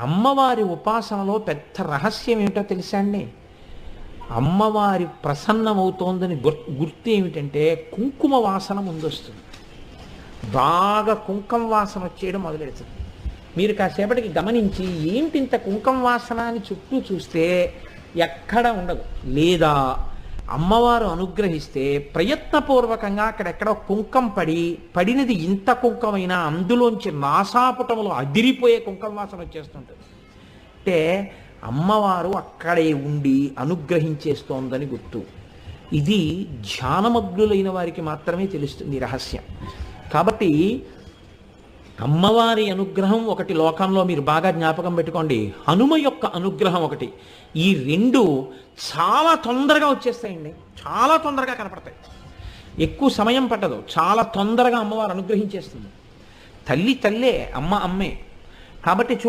అమ్మవారి ఉపాసనలో పెద్ద రహస్యం ఏమిటో తెలుసా అండి? అమ్మవారి ప్రసన్నమవుతోందని గుర్తు ఏమిటంటే కుంకుమ వాసన ముందొస్తుంది. బాగా కుంకుమ వాసన వచ్చేయడం మొదలెడుతుంది. మీరు కాసేపటికి గమనించి ఏంటి ఇంత కుంకుమ వాసన అని చుట్టూ చూస్తే ఎక్కడ ఉండదు. లేదా అమ్మవారు అనుగ్రహిస్తే ప్రయత్నపూర్వకంగా అక్కడెక్కడో కుంకం పడినది ఇంత కుంకమైనా అందులోంచి నాసాపుటములు అదిరిపోయే కుంకుమ వాసన వచ్చేస్తుంటుంది. అంటే అమ్మవారు అక్కడే ఉండి అనుగ్రహించేస్తోందని గుర్తు. ఇది ధ్యానమగ్నులైన వారికి మాత్రమే తెలుస్తుంది రహస్యం. కాబట్టి అమ్మవారి అనుగ్రహం ఒకటి లోకంలో మీరు బాగా జ్ఞాపకం పెట్టుకోండి. హనుమ యొక్క అనుగ్రహం ఒకటి. ఈ రెండు చాలా తొందరగా వచ్చేస్తాయండి, చాలా తొందరగా కనపడతాయి. ఎక్కువ సమయం పట్టదు, చాలా తొందరగా అమ్మవారు అనుగ్రహించేస్తుంది. తల్లి తల్లే, అమ్మ అమ్మే. కాబట్టి